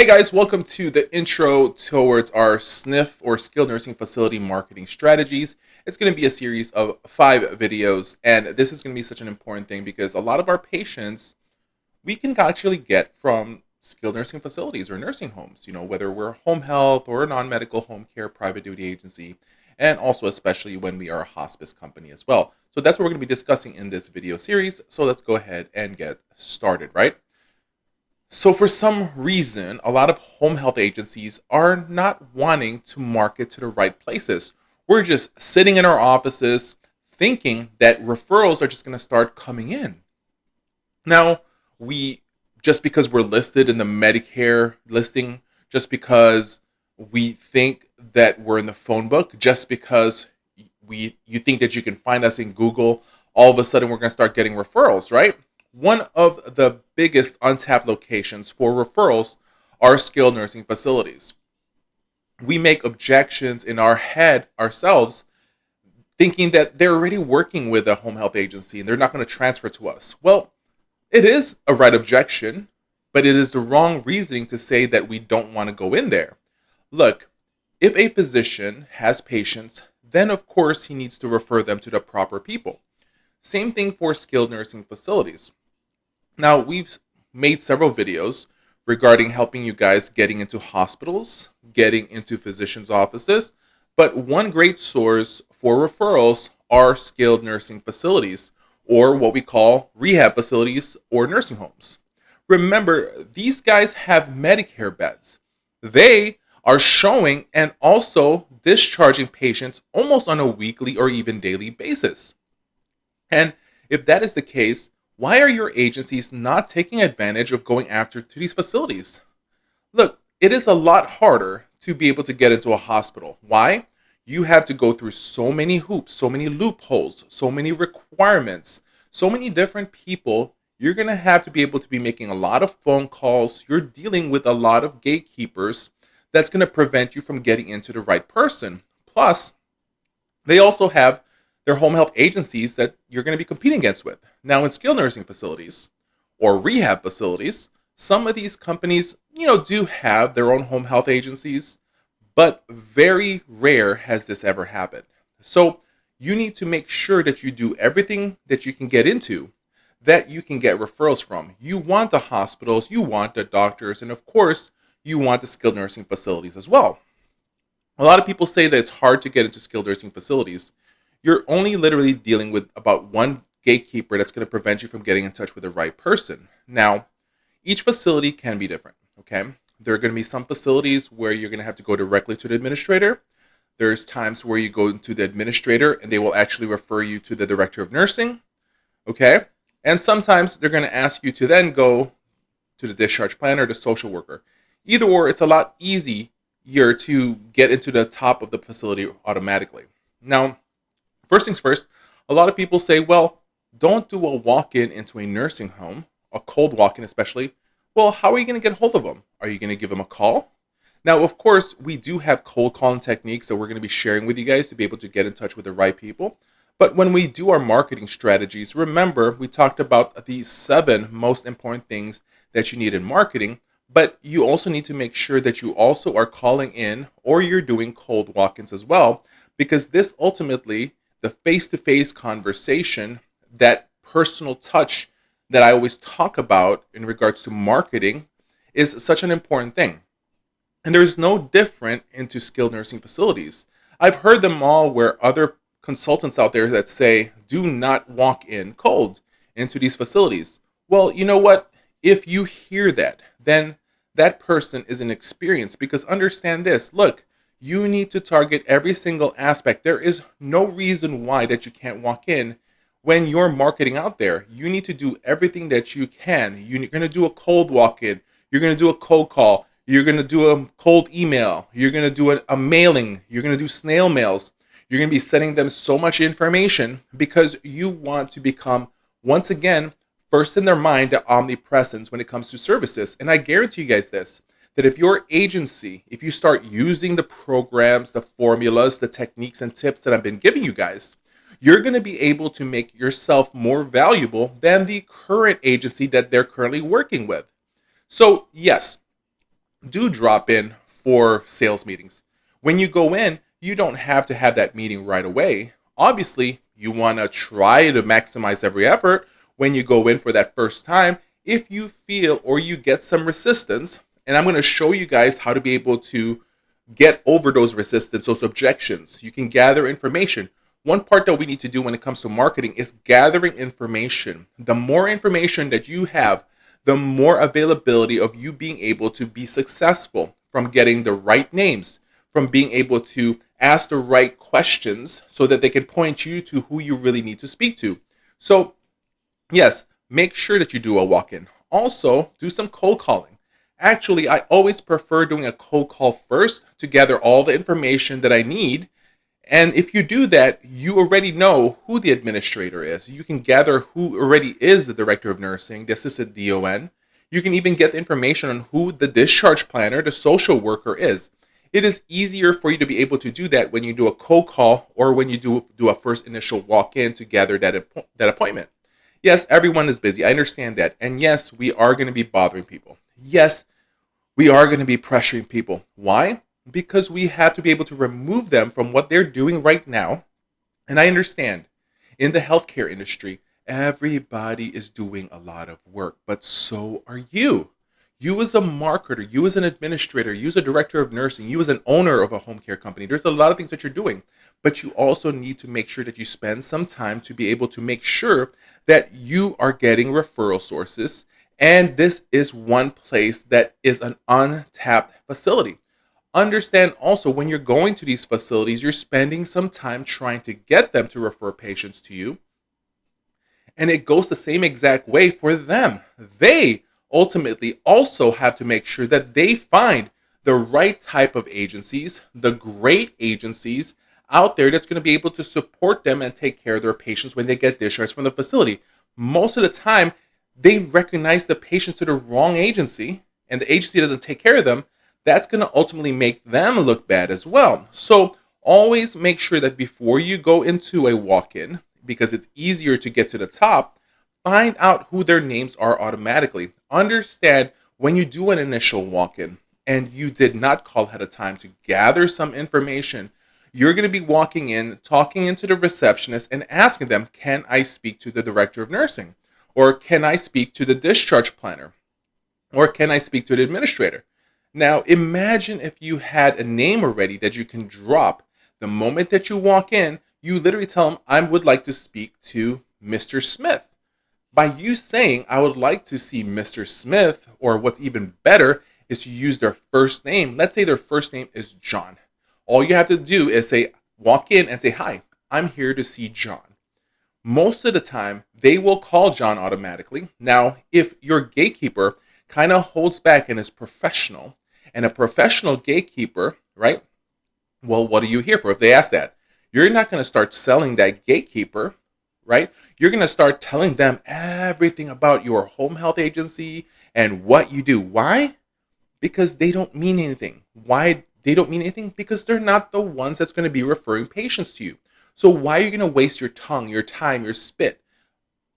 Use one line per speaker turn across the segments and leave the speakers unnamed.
Hey guys, welcome to the intro towards our SNF or skilled nursing facility marketing strategies. It's going to be a series of 5 videos, and this is going to be such an important thing because a lot of our patients we can actually get from skilled nursing facilities or nursing homes, whether we're home health or a non-medical home care private duty agency, and also especially when we are a hospice company as well. So that's what we're going to be discussing in this video series. So let's go ahead and get started, right? So for some reason, a lot of home health agencies are not wanting to market to the right places. We're just sitting in our offices thinking that referrals are just going to start coming in. Now, we just because we're listed in the Medicare listing, just because we think that we're in the phone book, just because you think that you can find us in Google, all of a sudden we're going to start getting referrals, right? One of the biggest untapped locations for referrals are skilled nursing facilities. We make objections in our head ourselves, thinking that they're already working with a home health agency and they're not going to transfer to us. Well, it is a right objection, but it is the wrong reasoning to say that we don't want to go in there. Look, if a physician has patients, then of course he needs to refer them to the proper people. Same thing for skilled nursing facilities. Now, we've made several videos regarding helping you guys getting into hospitals, getting into physicians' offices, but one great source for referrals are skilled nursing facilities, or what we call rehab facilities or nursing homes. Remember, these guys have Medicare beds. They are showing and also discharging patients almost on a weekly or even daily basis. And if that is the case, why are your agencies not taking advantage of going after to these facilities? Look, it is a lot harder to be able to get into a hospital. Why? You have to go through so many hoops, so many loopholes, so many requirements, so many different people. You're going to have to be able to be making a lot of phone calls. You're dealing with a lot of gatekeepers. That's going to prevent you from getting into the right person. Plus, they also have their home health agencies that you're going to be competing against with. Now, in skilled nursing facilities or rehab facilities, some of these companies, do have their own home health agencies, but very rare has this ever happened. So you need to make sure that you do everything that you can get into, that you can get referrals from. You want the hospitals, you want the doctors, and of course, you want the skilled nursing facilities as well. A lot of people say that it's hard to get into skilled nursing facilities. You're only literally dealing with about one gatekeeper that's going to prevent you from getting in touch with the right person. Now, each facility can be different, okay? There are going to be some facilities where you're going to have to go directly to the administrator. There's times where you go to the administrator and they will actually refer you to the director of nursing, okay? And sometimes they're going to ask you to then go to the discharge planner, the social worker. Either or, it's a lot easier to get into the top of the facility automatically. Now, first things first, a lot of people say, well, don't do a walk-in into a nursing home, a cold walk-in especially. Well, how are you going to get hold of them? Are you going to give them a call? Now, of course, we do have cold calling techniques that we're going to be sharing with you guys to be able to get in touch with the right people. But when we do our marketing strategies, remember, we talked about these 7 most important things that you need in marketing, but you also need to make sure that you also are calling in or you're doing cold walk-ins as well, because this ultimately, the face-to-face conversation, that personal touch that I always talk about in regards to marketing is such an important thing. And there's no different into skilled nursing facilities. I've heard them all where other consultants out there that say, do not walk in cold into these facilities. Well, you know what? If you hear that, then that person is inexperienced, because understand this. Look, you need to target every single aspect. There is no reason why that you can't walk in when you're marketing out there. You need to do everything that you can. You're going to do a cold walk-in. You're going to do a cold call. You're going to do a cold email. You're going to do a mailing. You're going to do snail mails. You're going to be sending them so much information because you want to become, once again, first in their mind, the omnipresence when it comes to services. And I guarantee you guys this, that if your agency, if you start using the programs, the formulas, the techniques and tips that I've been giving you guys, you're going to be able to make yourself more valuable than the current agency that they're currently working with. So yes, do drop in for sales meetings. When you go in, you don't have to have that meeting right away. Obviously, you want to try to maximize every effort when you go in for that first time. If you feel or you get some resistance, and I'm going to show you guys how to be able to get over those resistance, those objections. You can gather information. One part that we need to do when it comes to marketing is gathering information. The more information that you have, the more availability of you being able to be successful, from getting the right names, from being able to ask the right questions so that they can point you to who you really need to speak to. So, yes, make sure that you do a walk-in. Also, do some cold calling. Actually, I always prefer doing a cold call first to gather all the information that I need. And if you do that, you already know who the administrator is. You can gather who already is the director of nursing, the assistant DON. You can even get the information on who the discharge planner, the social worker is. It is easier for you to be able to do that when you do a cold call or when you do a first initial walk-in to gather that appointment. Yes, everyone is busy. I understand that. And yes, we are going to be bothering people. Yes, we are going to be pressuring people. Why? Because we have to be able to remove them from what they're doing right now. And I understand in the healthcare industry, everybody is doing a lot of work, but so are you. You as a marketer, you as an administrator, you as a director of nursing, you as an owner of a home care company, there's a lot of things that you're doing, but you also need to make sure that you spend some time to be able to make sure that you are getting referral sources. And this is one place that is an untapped facility. Understand also, when you're going to these facilities, you're spending some time trying to get them to refer patients to you. And it goes the same exact way for them. They ultimately also have to make sure that they find the right type of agencies, the great agencies out there that's going to be able to support them and take care of their patients when they get discharged from the facility. Most of the time, they recognize the patients to the wrong agency and the agency doesn't take care of them. That's going to ultimately make them look bad as well. So always make sure that before you go into a walk-in, because it's easier to get to the top, find out who their names are automatically. Understand when you do an initial walk-in and you did not call ahead of time to gather some information, you're going to be walking in, talking into the receptionist and asking them, can I speak to the director of nursing? Or can I speak to the discharge planner? Or can I speak to the administrator? Now, imagine if you had a name already that you can drop. The moment that you walk in, you literally tell them, I would like to speak to Mr. Smith. By you saying, I would like to see Mr. Smith, or what's even better is to use their first name. Let's say their first name is John. All you have to do is say, walk in and say, hi, I'm here to see John. Most of the time, they will call John automatically. Now, if your gatekeeper kind of holds back and is professional, and a professional gatekeeper, right? Well, what are you here for? If they ask that, you're not going to start selling that gatekeeper, right? You're going to start telling them everything about your home health agency and what you do. Why? Because they don't mean anything. Why they don't mean anything? Because they're not the ones that's going to be referring patients to you. So why are you going to waste your tongue, your time, your spit?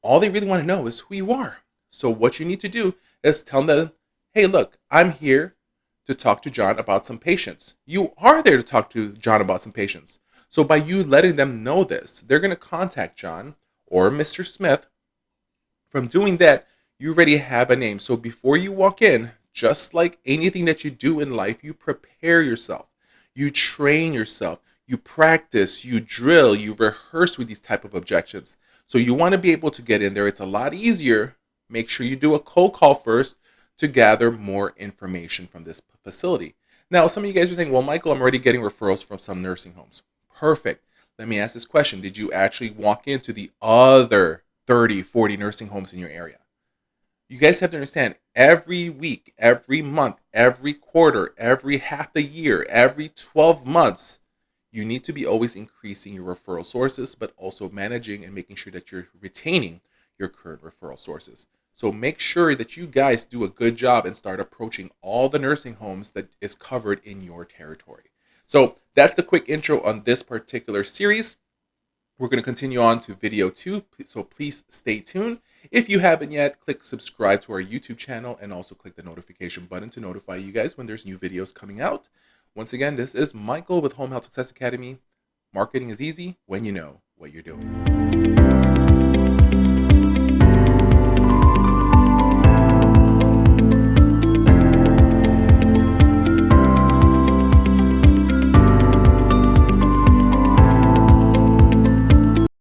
All they really want to know is who you are. So what you need to do is tell them, hey, look, I'm here to talk to John about some patients. You are there to talk to John about some patients. So by you letting them know this, they're going to contact John or Mr. Smith. From doing that, you already have a name. So before you walk in, just like anything that you do in life, you prepare yourself. You train yourself. You practice, you drill, you rehearse with these type of objections. So you want to be able to get in there. It's a lot easier. Make sure you do a cold call first to gather more information from this facility. Now, some of you guys are saying, well, Michael, I'm already getting referrals from some nursing homes. Perfect. Let me ask this question. Did you actually walk into the other 30, 40 nursing homes in your area? You guys have to understand, every week, every month, every quarter, every half a year, every 12 months, you need to be always increasing your referral sources, but also managing and making sure that you're retaining your current referral sources. So make sure that you guys do a good job and start approaching all the nursing homes that is covered in your territory. So that's the quick intro on this particular series. We're going to continue on to video 2, so please stay tuned. If you haven't yet, click subscribe to our YouTube channel and also click the notification button to notify you guys when there's new videos coming out. Once again, this is Michael with Home Health Success Academy. Marketing is easy when you know what you're doing.